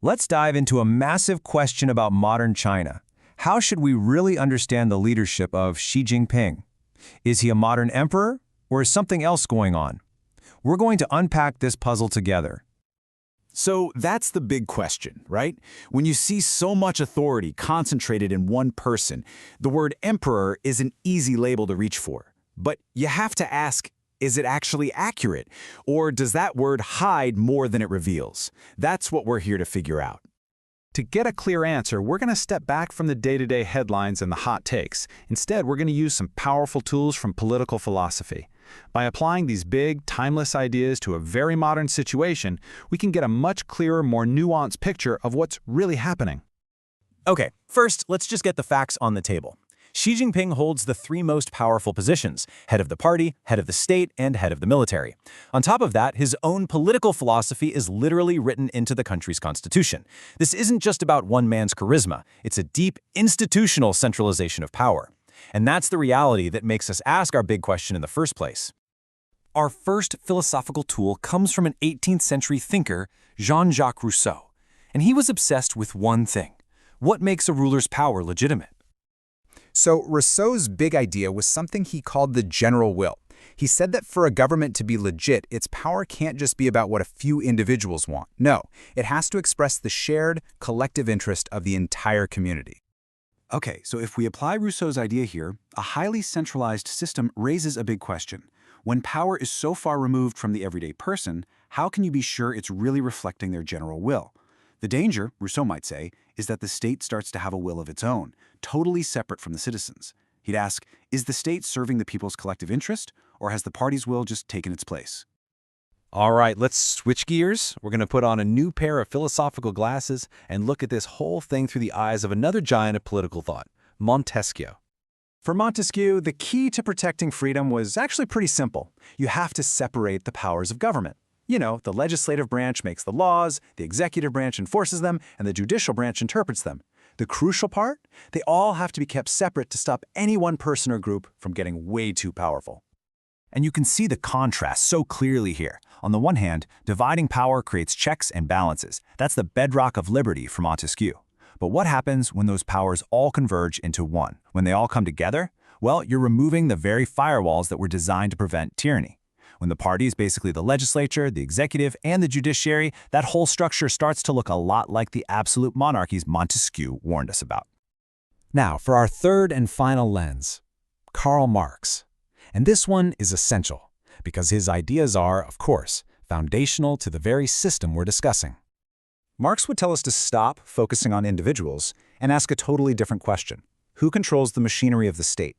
Let's dive into a massive question about modern China. How should we really understand the leadership of Xi Jinping? Is he a modern emperor, or is something else going on? We're going to unpack this puzzle together. So that's the big question, right? When you see so much authority concentrated in one person, the word emperor is an easy label to reach for. But you have to ask, is it actually accurate? Or does that word hide more than it reveals? That's what we're here to figure out. To get a clear answer, we're going to step back from the day-to-day headlines and the hot takes. Instead, we're going to use some powerful tools from political philosophy. By applying these big, timeless ideas to a very modern situation, we can get a much clearer, more nuanced picture of what's really happening. Okay, first, let's just get the facts on the table. Xi Jinping holds the three most powerful positions: head of the party, head of the state, and head of the military. On top of that, his own political philosophy is literally written into the country's constitution. This isn't just about one man's charisma. It's a deep, institutional centralization of power. And that's the reality that makes us ask our big question in the first place. Our first philosophical tool comes from an 18th century thinker, Jean-Jacques Rousseau. And he was obsessed with one thing: what makes a ruler's power legitimate? So Rousseau's big idea was something he called the general will. He said that for a government to be legit, its power can't just be about what a few individuals want. No, it has to express the shared, collective interest of the entire community. Okay, so if we apply Rousseau's idea here, a highly centralized system raises a big question. When power is so far removed from the everyday person, how can you be sure it's really reflecting their general will? The danger, Rousseau might say, is that the state starts to have a will of its own, totally separate from the citizens. He'd ask, is the state serving the people's collective interest, or has the party's will just taken its place? All right, let's switch gears. We're going to put on a new pair of philosophical glasses and look at this whole thing through the eyes of another giant of political thought, Montesquieu. For Montesquieu, the key to protecting freedom was actually pretty simple. You have to separate the powers of government. You know, the legislative branch makes the laws, the executive branch enforces them, and the judicial branch interprets them. The crucial part? They all have to be kept separate to stop any one person or group from getting way too powerful. And you can see the contrast so clearly here. On the one hand, dividing power creates checks and balances. That's the bedrock of liberty for Montesquieu. But what happens when those powers all converge into one? When they all come together? Well, you're removing the very firewalls that were designed to prevent tyranny. When the party is basically the legislature, the executive, and the judiciary, that whole structure starts to look a lot like the absolute monarchies Montesquieu warned us about. Now, for our third and final lens, Karl Marx. And this one is essential, because his ideas are, of course, foundational to the very system we're discussing. Marx would tell us to stop focusing on individuals and ask a totally different question. Who controls the machinery of the state?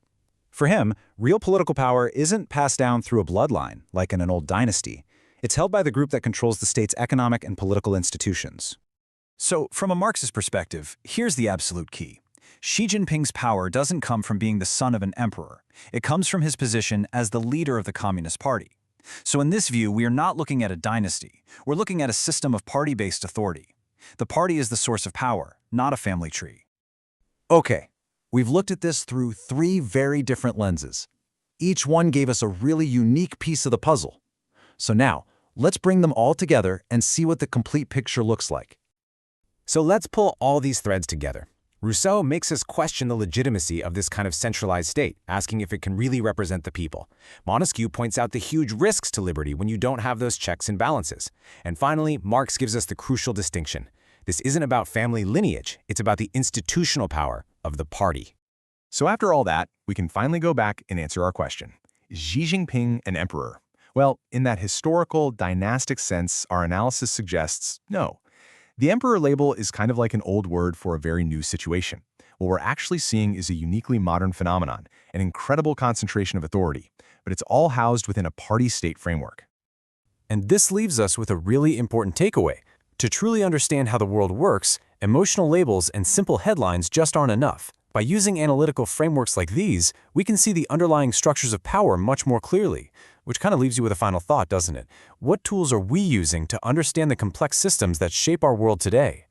For him, real political power isn't passed down through a bloodline, like in an old dynasty. It's held by the group that controls the state's economic and political institutions. So, from a Marxist perspective, here's the absolute key. Xi Jinping's power doesn't come from being the son of an emperor. It comes from his position as the leader of the Communist Party. So in this view, we are not looking at a dynasty. We're looking at a system of party-based authority. The party is the source of power, not a family tree. Okay, we've looked at this through three very different lenses. Each one gave us a really unique piece of the puzzle. So now, let's bring them all together and see what the complete picture looks like. So let's pull all these threads together. Rousseau makes us question the legitimacy of this kind of centralized state, asking if it can really represent the people. Montesquieu points out the huge risks to liberty when you don't have those checks and balances. And finally, Marx gives us the crucial distinction. This isn't about family lineage, it's about the institutional power of the party. So after all that, we can finally go back and answer our question. Is Xi Jinping an emperor? Well, in that historical, dynastic sense, our analysis suggests no. The emperor label is kind of like an old word for a very new situation. What we're actually seeing is a uniquely modern phenomenon, an incredible concentration of authority, but it's all housed within a party-state framework. And this leaves us with a really important takeaway. To truly understand how the world works, emotional labels and simple headlines just aren't enough. By using analytical frameworks like these, we can see the underlying structures of power much more clearly. Which kind of leaves you with a final thought, doesn't it? What tools are we using to understand the complex systems that shape our world today?